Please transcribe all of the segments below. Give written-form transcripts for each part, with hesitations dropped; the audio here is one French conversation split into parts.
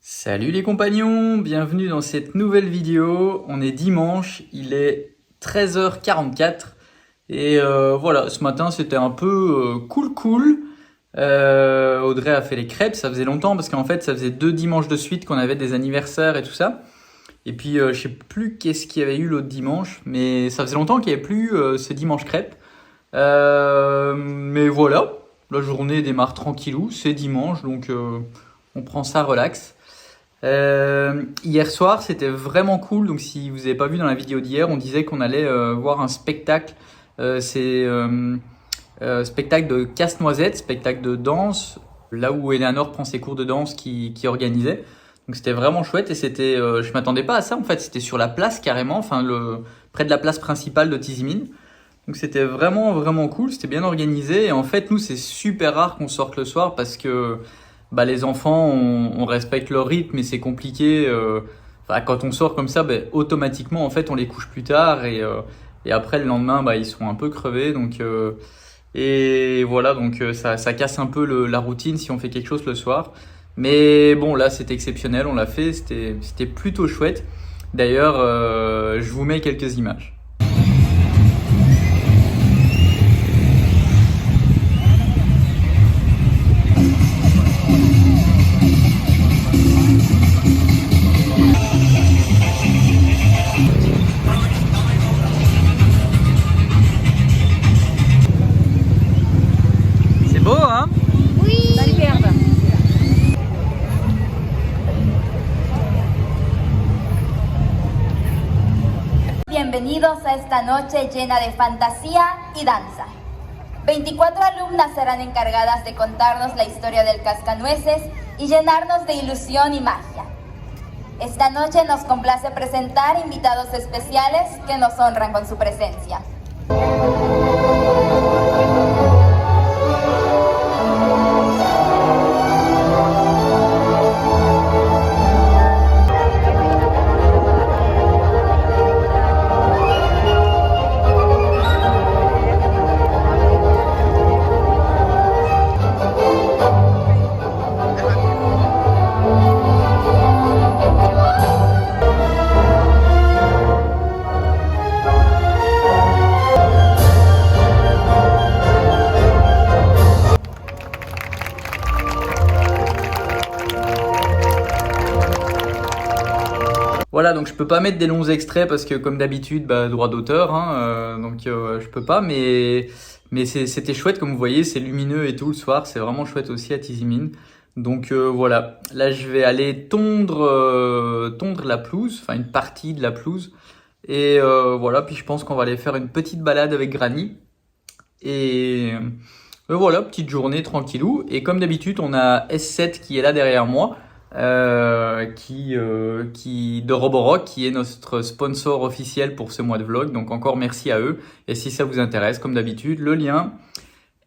Salut les compagnons, bienvenue dans cette nouvelle vidéo. On est dimanche, il est 13h44 et voilà, ce matin c'était un peu cool. Audrey a fait les crêpes, ça faisait longtemps parce qu'en fait ça faisait 2 dimanches de suite qu'on avait des anniversaires et tout ça. Et puis je sais plus qu'est-ce qu'il y avait eu l'autre dimanche, mais ça faisait longtemps qu'il n'y avait plus ce dimanche crêpes. Mais voilà, la journée démarre tranquillou, c'est dimanche donc on prend ça relax. Hier soir c'était vraiment cool, donc si vous n'avez pas vu dans la vidéo d'hier, on disait qu'on allait voir un spectacle, spectacle de casse-noisette, spectacle de danse, là où Eleanor prend ses cours de danse qui organisait. Donc c'était vraiment chouette et c'était, je m'attendais pas à ça en fait, c'était sur la place carrément, enfin près de la place principale de Tizimin. Donc c'était vraiment cool, c'était bien organisé et en fait nous c'est super rare qu'on sorte le soir parce que les enfants on respecte leur rythme et c'est compliqué. Quand on sort comme ça, automatiquement en fait on les couche plus tard et après le lendemain ils sont un peu crevés et voilà donc ça casse un peu la routine si on fait quelque chose le soir. Mais bon là c'était exceptionnel, on l'a fait, c'était plutôt chouette. D'ailleurs je vous mets quelques images. C'est beau hein? Oui. Bienvenidos a esta noche llena de fantasía y danza. 24 alumnas serán encargadas de contarnos la historia del cascanueces y llenarnos de ilusión y magia. Esta noche nos complace presentar invitados especiales que nos honran con su presencia. Voilà, donc je peux pas mettre des longs extraits parce que comme d'habitude, droit d'auteur, donc je peux pas, mais c'était chouette comme vous voyez, c'est lumineux et tout le soir, c'est vraiment chouette aussi à Tizimin. Donc voilà, là je vais aller tondre la pelouse, enfin une partie de la pelouse, et voilà, puis je pense qu'on va aller faire une petite balade avec Granny, et voilà, petite journée tranquillou, et comme d'habitude on a S7 qui est là derrière moi, de Roborock, qui est notre sponsor officiel pour ce mois de vlog. Donc encore merci à eux. Et si ça vous intéresse, comme d'habitude, le lien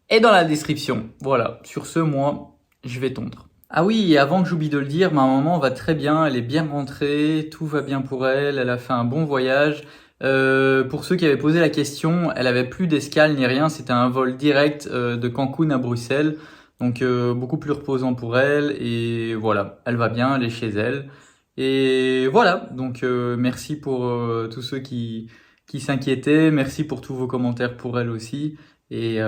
est dans la description. Voilà, sur ce, moi, je vais tondre. Ah oui, et avant que j'oublie de le dire, ma maman va très bien, elle est bien rentrée, tout va bien pour elle, elle a fait un bon voyage. Pour ceux qui avaient posé la question, elle avait plus d'escale ni rien, c'était un vol direct de Cancun à Bruxelles. Donc beaucoup plus reposant pour elle et voilà, elle va bien, elle est chez elle. Et voilà, donc merci pour tous ceux qui s'inquiétaient, merci pour tous vos commentaires pour elle aussi. Et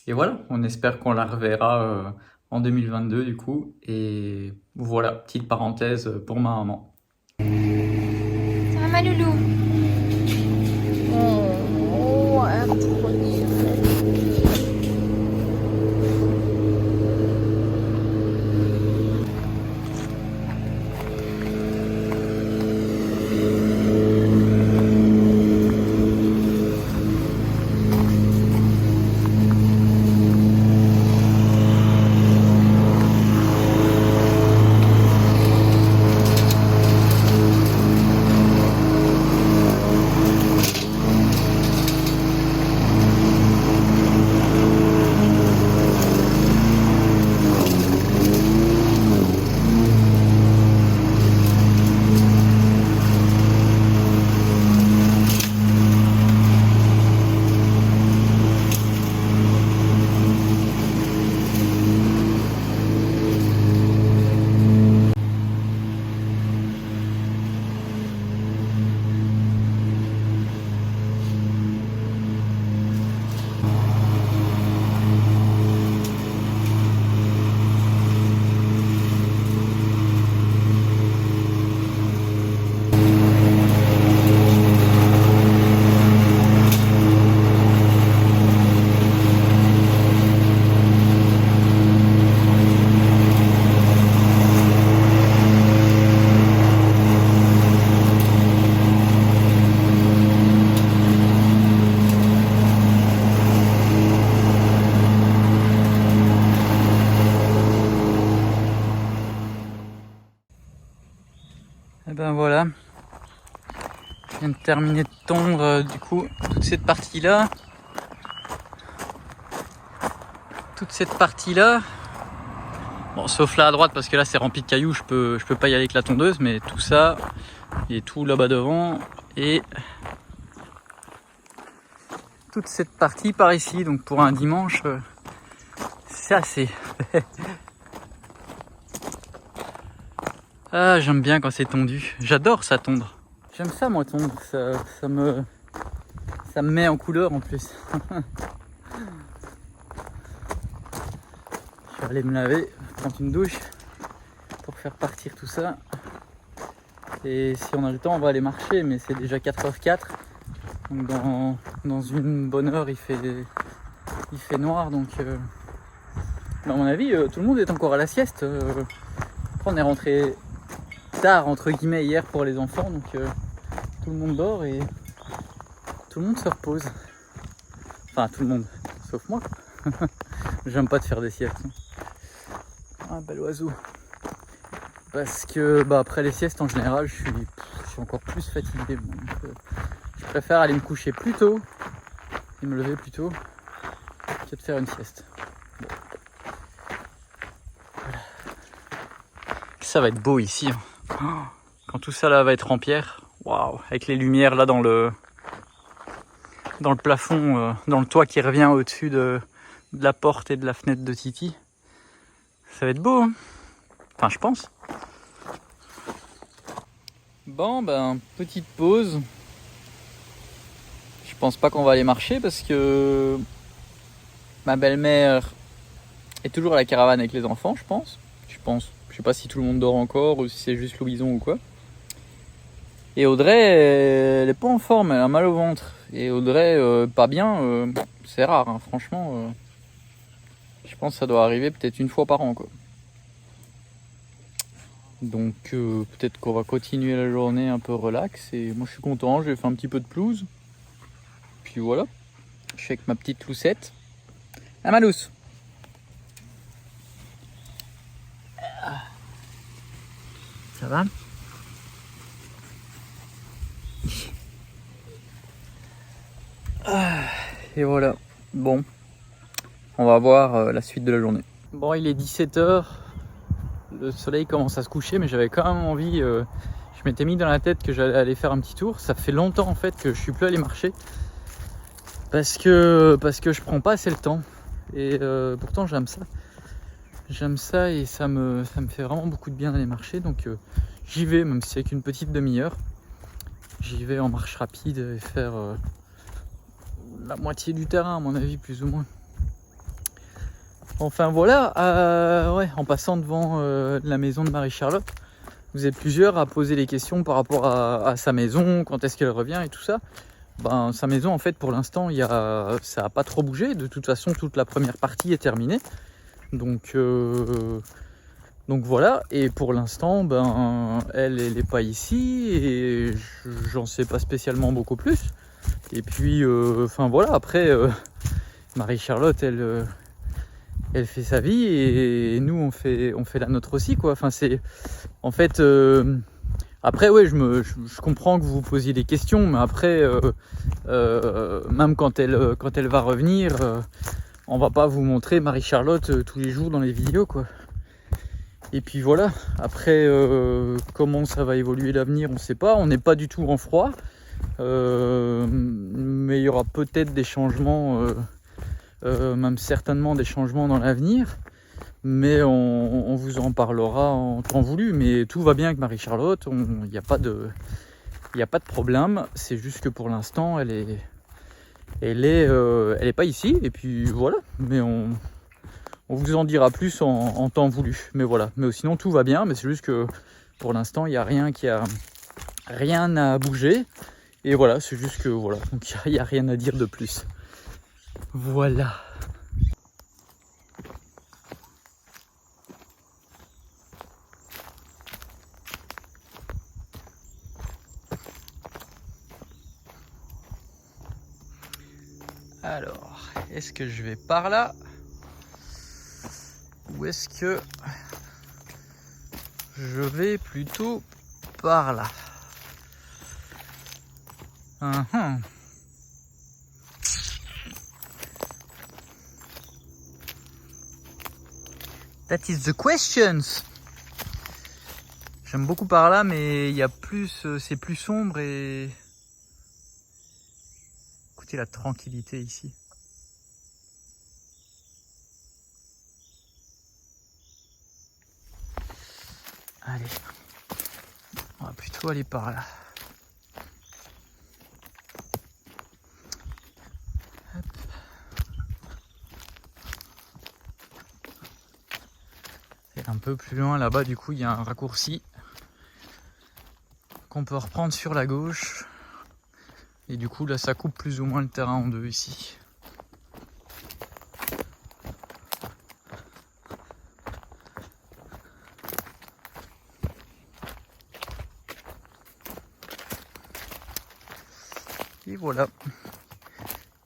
voilà, on espère qu'on la reverra en 2022 du coup. Et voilà, petite parenthèse pour ma maman. Ça va ma loulou? Oh, trop mignon. Et ben voilà. Je viens de terminer de tondre du coup toute cette partie-là. Bon, sauf là à droite parce que là c'est rempli de cailloux, je peux pas y aller avec la tondeuse, mais tout ça et tout là-bas devant et toute cette partie par ici. Donc pour un dimanche, c'est assez. Ah, j'aime bien quand c'est tondu. J'adore ça tondre. J'aime ça moi tondre. Ça me met en couleur en plus. Je vais aller me laver, prendre une douche pour faire partir tout ça. Et si on a le temps, on va aller marcher, mais c'est déjà 4h04. Donc dans une bonne heure, il fait noir. Donc à mon avis, tout le monde est encore à la sieste. On est rentré tard entre guillemets hier pour les enfants, donc tout le monde dort et tout le monde se repose. Enfin tout le monde, sauf moi. J'aime pas de faire des siestes. Ah, bel oiseau. Parce que après les siestes en général, je suis encore plus fatigué. Donc, je préfère aller me coucher plus tôt et me lever plus tôt que de faire une sieste. Bon. Voilà. Ça va être beau ici. Quand tout ça là va être en pierre, waouh, avec les lumières là dans le plafond, dans le toit qui revient au-dessus de la porte et de la fenêtre de Titi. Ça va être beau, hein. Enfin, je pense. Bon, ben, petite pause. Je pense pas qu'on va aller marcher parce que ma belle-mère est toujours à la caravane avec les enfants, je pense. Je sais pas si tout le monde dort encore ou si c'est juste Louison ou quoi. Et Audrey, elle est pas en forme, elle a mal au ventre. Et Audrey, pas bien, c'est rare, hein, franchement. Je pense que ça doit arriver peut-être une fois par an, quoi. Donc peut-être qu'on va continuer la journée un peu relax. Et moi je suis content, j'ai fait un petit peu de pelouse. Puis voilà, je suis avec ma petite Loussette. Ah ma Lousse. Ça va? Et voilà, bon, on va voir la suite de la journée. Bon, il est 17h, le soleil commence à se coucher, mais j'avais quand même envie, je m'étais mis dans la tête que j'allais aller faire un petit tour. Ça fait longtemps en fait que je suis plus allé marcher, parce que je prends pas assez le temps, et pourtant j'aime ça et ça me fait vraiment beaucoup de bien d'aller marcher, donc j'y vais, même si c'est qu'une petite demi-heure, j'y vais en marche rapide et faire la moitié du terrain à mon avis, plus ou moins. Enfin voilà, ouais, en passant devant la maison de Marie-Charlotte, vous êtes plusieurs à poser des questions par rapport à sa maison, quand est-ce qu'elle revient et tout ça. Ben, sa maison en fait pour l'instant ça n'a pas trop bougé, de toute façon toute la première partie est terminée. Donc voilà, et pour l'instant ben, elle n'est pas ici et j'en sais pas spécialement beaucoup plus. Et puis, enfin voilà, après, Marie-Charlotte, elle fait sa vie et nous, on fait la nôtre aussi, quoi. Enfin, c'est, en fait, après, ouais, je comprends que vous vous posiez des questions, mais après, même quand elle va revenir, on va pas vous montrer Marie-Charlotte tous les jours dans les vidéos, quoi. Et puis voilà, après, comment ça va évoluer l'avenir, on sait pas, on n'est pas du tout en froid. Mais il y aura peut-être des changements, même certainement des changements dans l'avenir, mais on vous en parlera en temps voulu. Mais tout va bien avec Marie-Charlotte, il n'y a pas de problème, c'est juste que pour l'instant elle est pas ici, et puis voilà, mais on vous en dira plus en temps voulu. Mais voilà, mais sinon tout va bien, mais c'est juste que pour l'instant il n'y a rien n'a bougé. Et voilà, c'est juste que voilà, donc il n'y a rien à dire de plus. Voilà. Alors, est-ce que je vais par là? Ou est-ce que je vais plutôt par là. That is the questions. J'aime beaucoup par là, mais il y a plus, c'est plus sombre et écoutez la tranquillité ici. Allez, on va plutôt aller par là. Hop. Et un peu plus loin là-bas, du coup, il y a un raccourci qu'on peut reprendre sur la gauche. Et du coup, là, ça coupe plus ou moins le terrain en deux ici. Et voilà.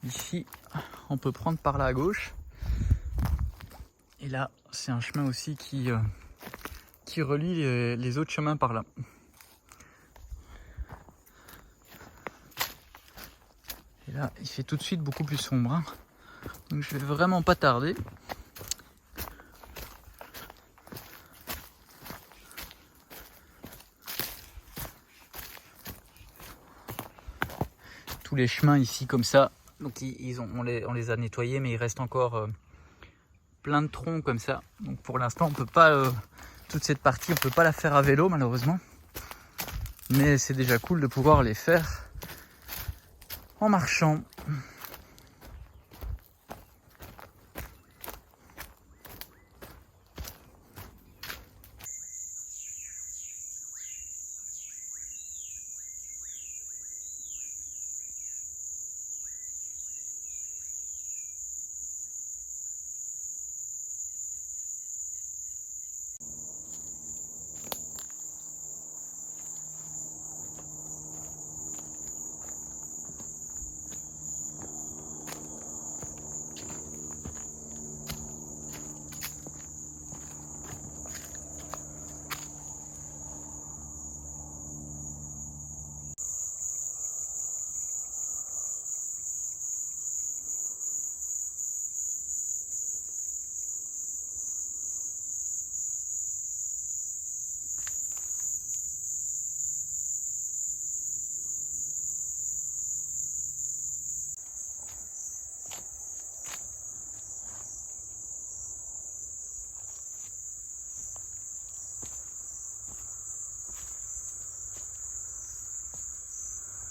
Ici, on peut prendre par là à gauche. Et là, c'est un chemin aussi qui relie les autres chemins par là. Et là, il fait tout de suite beaucoup plus sombre. Hein. Donc je vais vraiment pas tarder. Tous les chemins ici comme ça, donc on les a nettoyés, mais il reste encore plein de troncs comme ça. Donc pour l'instant, on peut pas toute cette partie, on peut pas la faire à vélo malheureusement. Mais c'est déjà cool de pouvoir les faire en marchant.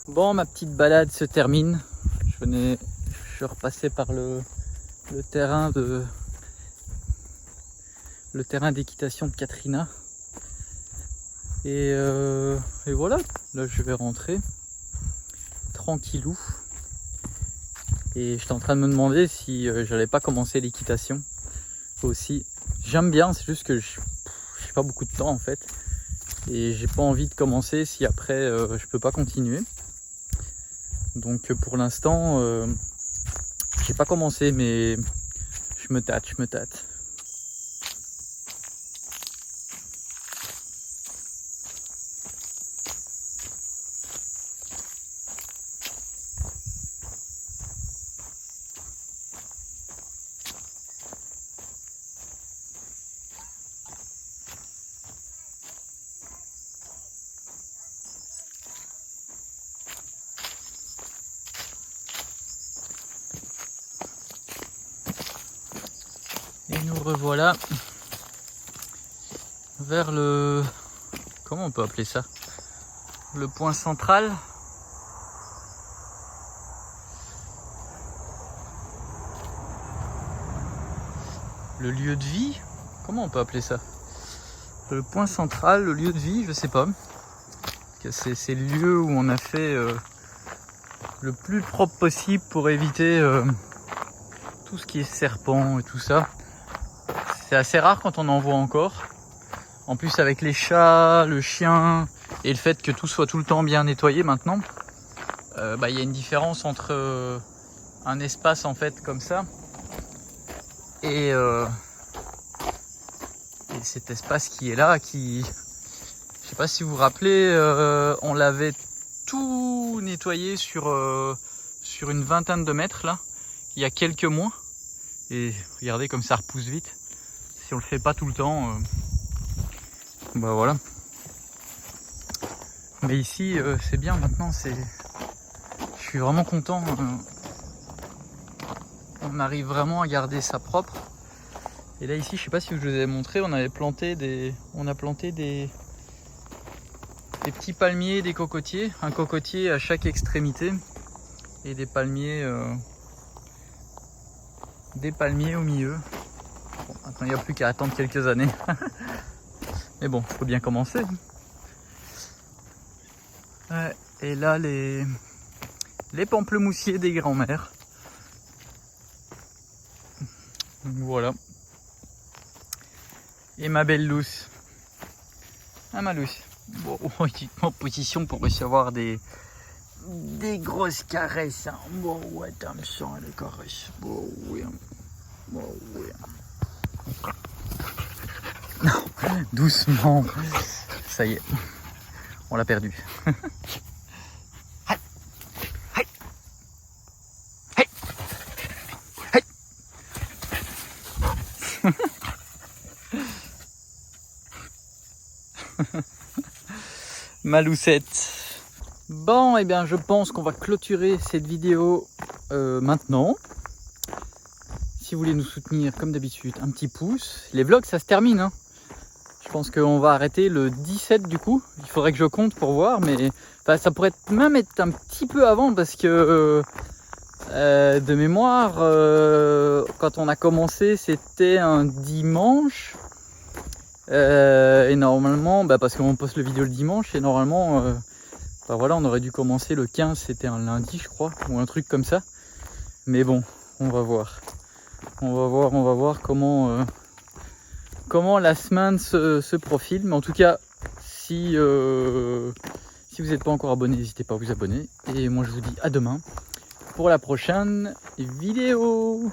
Bon, ma petite balade se termine. Je suis repassé par le terrain d'équitation de Katrina. Et voilà, là je vais rentrer tranquillou. Et j'étais en train de me demander si j'allais pas commencer l'équitation aussi. J'aime bien, c'est juste que j'ai pas beaucoup de temps en fait. Et j'ai pas envie de commencer si après je peux pas continuer. Donc pour l'instant, j'ai pas commencé, mais je me tâte. Et nous revoilà vers le... Comment on peut appeler ça? Le point central. Le lieu de vie? Comment on peut appeler ça? Le point central, le lieu de vie, je sais pas. C'est le lieu où on a fait le plus propre possible pour éviter tout ce qui est serpent et tout ça. C'est assez rare quand on en voit encore. En plus avec les chats, le chien et le fait que tout soit tout le temps bien nettoyé maintenant, y a une différence entre un espace en fait comme ça et cet espace qui est là, qui Je sais pas si vous vous rappelez, on l'avait tout nettoyé sur une vingtaine de mètres là, il y a quelques mois. Et regardez comme ça repousse vite. Si on le fait pas tout le temps, bah voilà. Mais ici c'est bien maintenant, je suis vraiment content. On arrive vraiment à garder ça propre. Et là ici, je sais pas si je vous ai montré, on a planté des petits palmiers, des cocotiers, un cocotier à chaque extrémité et des palmiers au milieu. Bon, maintenant il n'y a plus qu'à attendre quelques années. Mais bon, il faut bien commencer. Ouais, et là les pamplemoussiers des grands-mères. Voilà. Et ma belle Luce. Ah ma Luce. Bon, il est en position pour recevoir des grosses caresses. Hein. Bon ouais, t'aimes ça les caresses. Bon oui. Bon oui. Non, doucement. Ça y est. On l'a perdu. Ma Lucette. Bon, et bien je pense qu'on va clôturer cette vidéo maintenant. Si vous voulez nous soutenir comme d'habitude, un petit pouce. Les vlogs ça se termine. Hein. Je pense qu'on va arrêter le 17 du coup. Il faudrait que je compte pour voir, mais enfin, ça pourrait même être un petit peu avant parce que de mémoire, quand on a commencé, c'était un dimanche. Et normalement, parce qu'on poste le vidéo le dimanche, et normalement, voilà, on aurait dû commencer le 15, c'était un lundi, je crois, ou un truc comme ça. Mais bon, on va voir. On va voir comment la semaine se profile. Mais en tout cas, si vous n'êtes pas encore abonné, n'hésitez pas à vous abonner. Et moi, je vous dis à demain pour la prochaine vidéo.